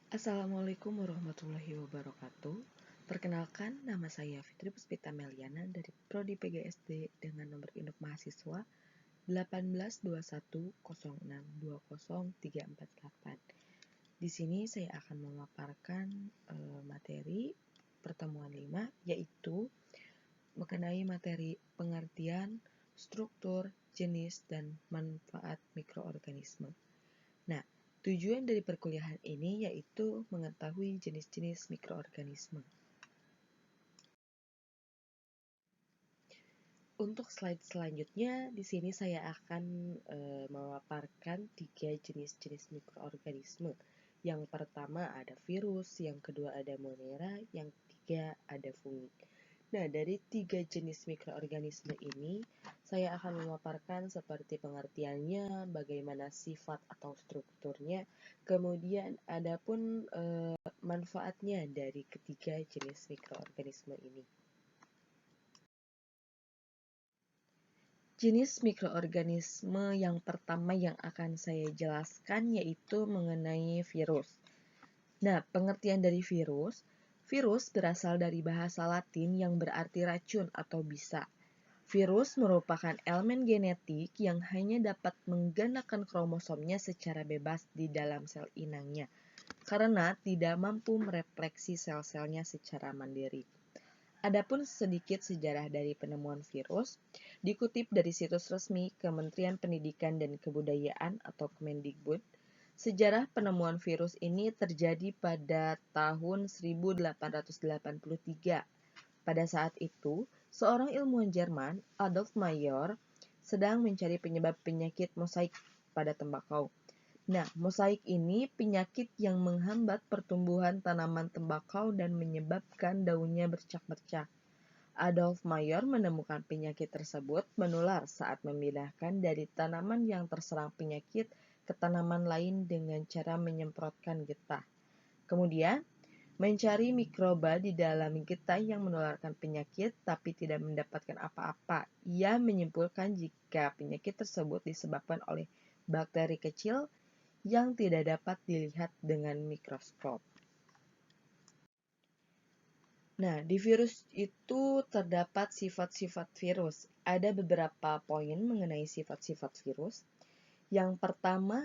Assalamualaikum warahmatullahi wabarakatuh. Perkenalkan, nama saya Fitri Puspita Meliana dari Prodi PGSD dengan nomor induk mahasiswa 182106203448. Di sini saya akan memaparkan materi pertemuan 5, yaitu mengenai materi pengertian, struktur, jenis, dan manfaat mikroorganisme. Nah, tujuan dari perkuliahan ini yaitu mengetahui jenis-jenis mikroorganisme. Untuk slide selanjutnya, di sini saya akan memaparkan 3 jenis-jenis mikroorganisme. Yang pertama ada virus, yang kedua ada monera, yang ketiga ada fungi. Nah, dari 3 jenis mikroorganisme ini, saya akan memaparkan seperti pengertiannya, bagaimana sifat atau strukturnya, kemudian adapun manfaatnya dari ketiga jenis mikroorganisme ini. Jenis mikroorganisme yang pertama yang akan saya jelaskan yaitu mengenai virus. Nah, pengertian dari virus berasal dari bahasa Latin yang berarti racun atau bisa. Virus merupakan elemen genetik yang hanya dapat menggandakan kromosomnya secara bebas di dalam sel inangnya, karena tidak mampu merefleksi sel-selnya secara mandiri. Adapun sedikit sejarah dari penemuan virus, dikutip dari situs resmi Kementerian Pendidikan dan Kebudayaan atau Kemendikbud, sejarah penemuan virus ini terjadi pada tahun 1883. Pada saat itu, seorang ilmuwan Jerman, Adolf Mayer, sedang mencari penyebab penyakit mosaik pada tembakau. Nah, mosaik ini penyakit yang menghambat pertumbuhan tanaman tembakau dan menyebabkan daunnya bercak-bercak. Adolf Mayer menemukan penyakit tersebut menular saat memindahkan dari tanaman yang terserang penyakit ke tanaman lain dengan cara menyemprotkan getah. Kemudian, mencari mikroba di dalam getah yang menularkan penyakit tapi tidak mendapatkan apa-apa. Ia menyimpulkan jika penyakit tersebut disebabkan oleh bakteri kecil yang tidak dapat dilihat dengan mikroskop. Nah, di virus itu terdapat sifat-sifat virus. Ada beberapa poin mengenai sifat-sifat virus. Yang pertama,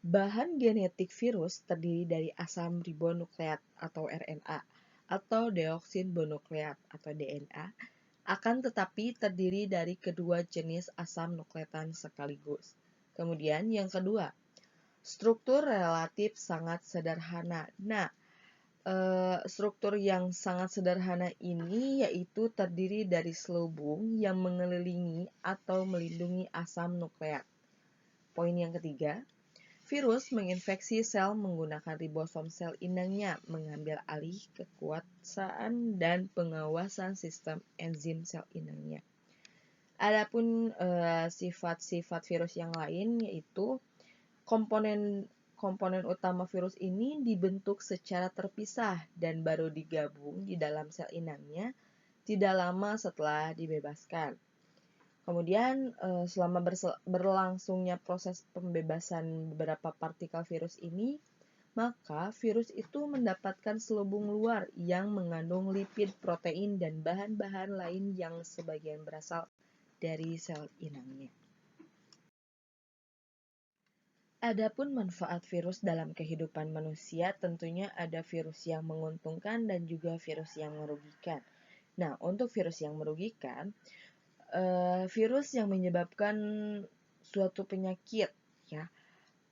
bahan genetik virus terdiri dari asam ribonukleat atau RNA atau deoksinbonukleat atau DNA, akan tetapi terdiri dari kedua jenis asam nukleotan sekaligus. Kemudian yang kedua, struktur relatif sangat sederhana. Nah, struktur yang sangat sederhana ini yaitu terdiri dari selubung yang mengelilingi atau melindungi asam nukleat. Poin yang ketiga, virus menginfeksi sel menggunakan ribosom sel inangnya, mengambil alih kekuasaan dan pengawasan sistem enzim sel inangnya. Adapun sifat-sifat virus yang lain yaitu komponen utama virus ini dibentuk secara terpisah dan baru digabung di dalam sel inangnya tidak lama setelah dibebaskan. Kemudian, selama berlangsungnya proses pembebasan beberapa partikel virus ini, maka virus itu mendapatkan selubung luar yang mengandung lipid, protein, dan bahan-bahan lain yang sebagian berasal dari sel inangnya. Adapun manfaat virus dalam kehidupan manusia, tentunya ada virus yang menguntungkan dan juga virus yang merugikan. Nah, untuk virus yang merugikan, virus yang menyebabkan suatu penyakit, ya,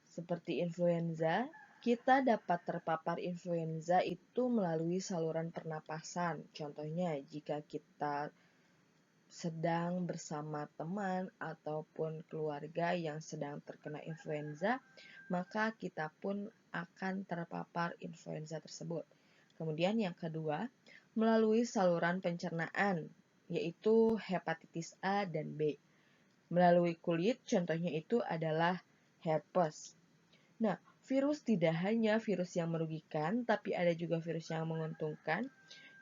seperti influenza, kita dapat terpapar influenza itu melalui saluran pernapasan. Contohnya, jika kita sedang bersama teman ataupun keluarga yang sedang terkena influenza, maka kita pun akan terpapar influenza tersebut. Kemudian yang kedua, melalui saluran pencernaan, yaitu hepatitis A dan B. Melalui kulit, contohnya itu adalah herpes. Nah, virus tidak hanya virus yang merugikan, tapi ada juga virus yang menguntungkan.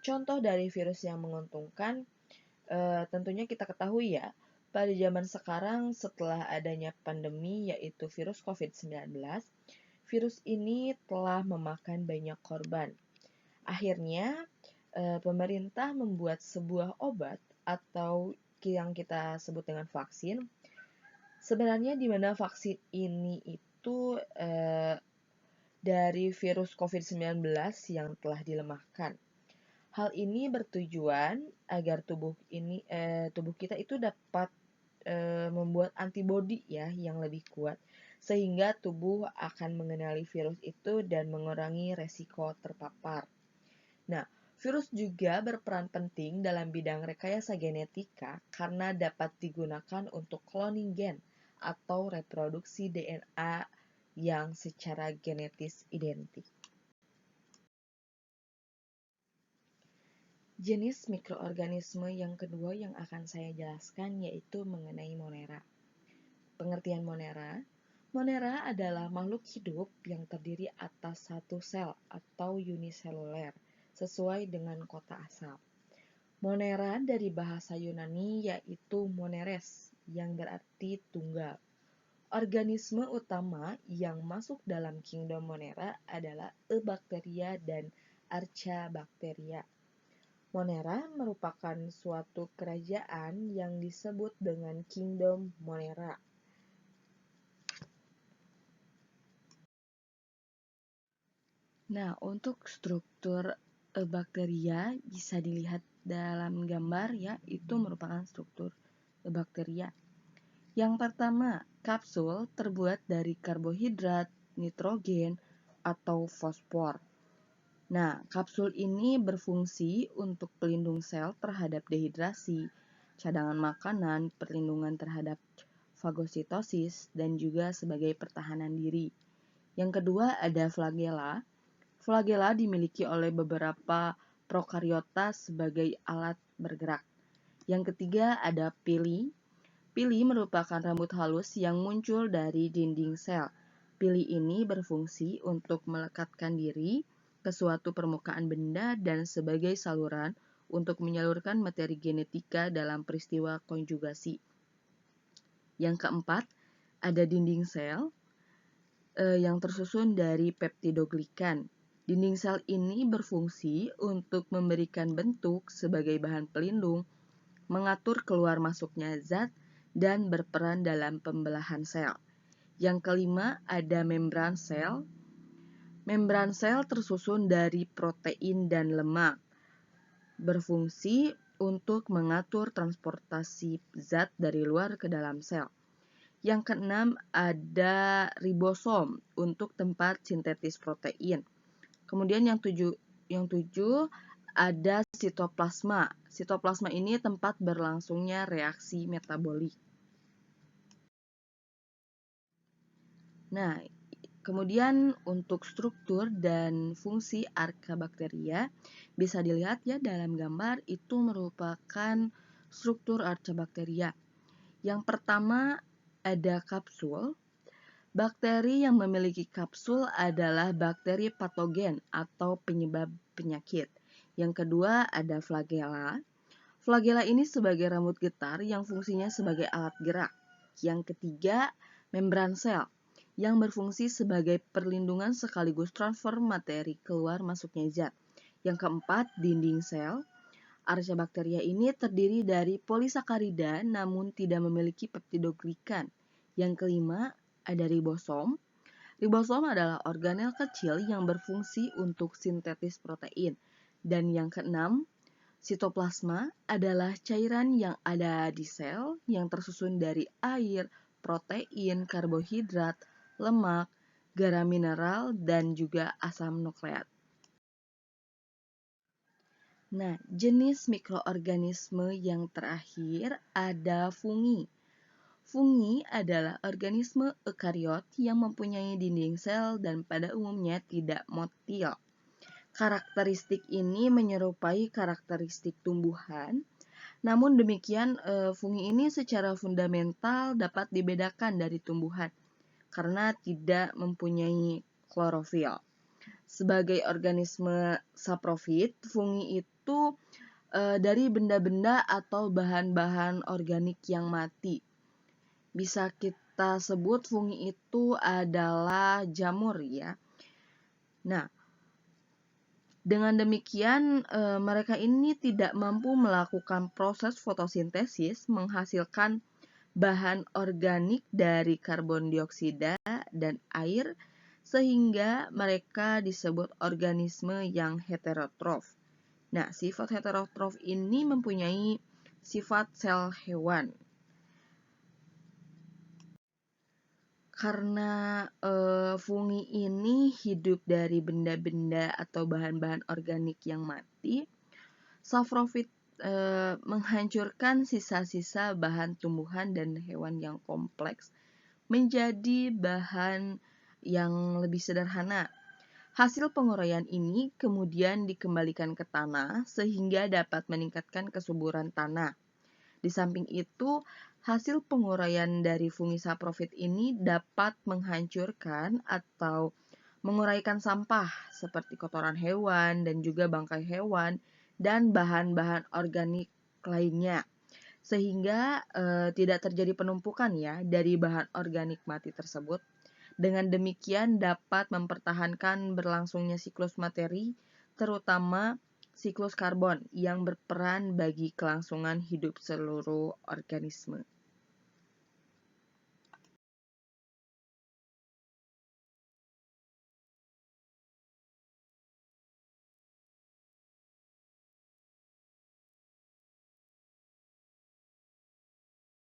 Contoh dari virus yang menguntungkan, tentunya kita ketahui ya, pada zaman sekarang setelah adanya pandemi yaitu virus COVID-19, virus ini telah memakan banyak korban. Akhirnya, pemerintah membuat sebuah obat atau yang kita sebut dengan vaksin. Sebenarnya di mana vaksin ini itu dari virus COVID-19 yang telah dilemahkan. Hal ini bertujuan agar tubuh kita itu dapat membuat antibodi ya yang lebih kuat, sehingga tubuh akan mengenali virus itu dan mengurangi resiko terpapar. Nah, virus juga berperan penting dalam bidang rekayasa genetika karena dapat digunakan untuk cloning gen atau reproduksi DNA yang secara genetis identik. Jenis mikroorganisme yang kedua yang akan saya jelaskan yaitu mengenai Monera. Pengertian Monera, Monera adalah makhluk hidup yang terdiri atas satu sel atau uniseluler, sesuai dengan kota asal. Monera dari bahasa Yunani yaitu moneres, yang berarti tunggal. Organisme utama yang masuk dalam kingdom Monera adalah Eubacteria dan Archaebacteria. Monera merupakan suatu kerajaan yang disebut dengan kingdom Monera. Nah, untuk struktur Eubacteria bisa dilihat dalam gambar ya, itu merupakan struktur Eubacteria. Yang pertama, kapsul terbuat dari karbohidrat, nitrogen, atau fosfor. Nah, kapsul ini berfungsi untuk pelindung sel terhadap dehidrasi, cadangan makanan, perlindungan terhadap fagositosis, dan juga sebagai pertahanan diri. Yang kedua ada flagella. Flagella dimiliki oleh beberapa prokariota sebagai alat bergerak. Yang ketiga ada pili. Pili merupakan rambut halus yang muncul dari dinding sel. Pili ini berfungsi untuk melekatkan diri ke suatu permukaan benda dan sebagai saluran untuk menyalurkan materi genetika dalam peristiwa konjugasi. Yang keempat, ada dinding sel yang tersusun dari peptidoglikan. Dinding sel ini berfungsi untuk memberikan bentuk sebagai bahan pelindung, mengatur keluar masuknya zat, dan berperan dalam pembelahan sel. Yang kelima, ada membran sel. Membran sel tersusun dari protein dan lemak, berfungsi untuk mengatur transportasi zat dari luar ke dalam sel. Yang keenam ada ribosom untuk tempat sintetis protein. Kemudian yang tujuh ada sitoplasma. Sitoplasma ini tempat berlangsungnya reaksi metabolik. Nah, kemudian untuk struktur dan fungsi Archaebacteria bisa dilihat ya dalam gambar itu merupakan struktur Archaebacteria. Yang pertama ada kapsul. Bakteri yang memiliki kapsul adalah bakteri patogen atau penyebab penyakit. Yang kedua ada flagella. Flagella ini sebagai rambut getar yang fungsinya sebagai alat gerak. Yang ketiga membran sel yang berfungsi sebagai perlindungan sekaligus transfer materi keluar masuknya zat. Yang keempat, dinding sel. Archaebacteria ini terdiri dari polisakarida namun tidak memiliki peptidoglikan. Yang kelima, ada ribosom. Ribosom adalah organel kecil yang berfungsi untuk sintetis protein. Dan yang keenam, sitoplasma adalah cairan yang ada di sel yang tersusun dari air, protein, karbohidrat, lemak, garam mineral, dan juga asam nukleat. Nah, jenis mikroorganisme yang terakhir ada fungi. Fungi adalah organisme eukariot yang mempunyai dinding sel dan pada umumnya tidak motil. Karakteristik ini menyerupai karakteristik tumbuhan. Namun demikian, fungi ini secara fundamental dapat dibedakan dari tumbuhan karena tidak mempunyai klorofil. Sebagai organisme saprofit, fungi itu dari benda-benda atau bahan-bahan organik yang mati. Bisa kita sebut fungi itu adalah jamur ya. Nah, dengan demikian mereka ini tidak mampu melakukan proses fotosintesis menghasilkan bahan organik dari karbon dioksida dan air sehingga mereka disebut organisme yang heterotrof. Nah, sifat heterotrof ini mempunyai sifat sel hewan. Karena fungi ini hidup dari benda-benda atau bahan-bahan organik yang mati, saprofit menghancurkan sisa-sisa bahan tumbuhan dan hewan yang kompleks menjadi bahan yang lebih sederhana. Hasil penguraian ini kemudian dikembalikan ke tanah sehingga dapat meningkatkan kesuburan tanah. Di samping itu, hasil penguraian dari fungi saprofit ini dapat menghancurkan atau menguraikan sampah seperti kotoran hewan dan juga bangkai hewan dan bahan-bahan organik lainnya. Sehingga tidak terjadi penumpukan ya dari bahan organik mati tersebut. Dengan demikian dapat mempertahankan berlangsungnya siklus materi, terutama siklus karbon yang berperan bagi kelangsungan hidup seluruh organisme.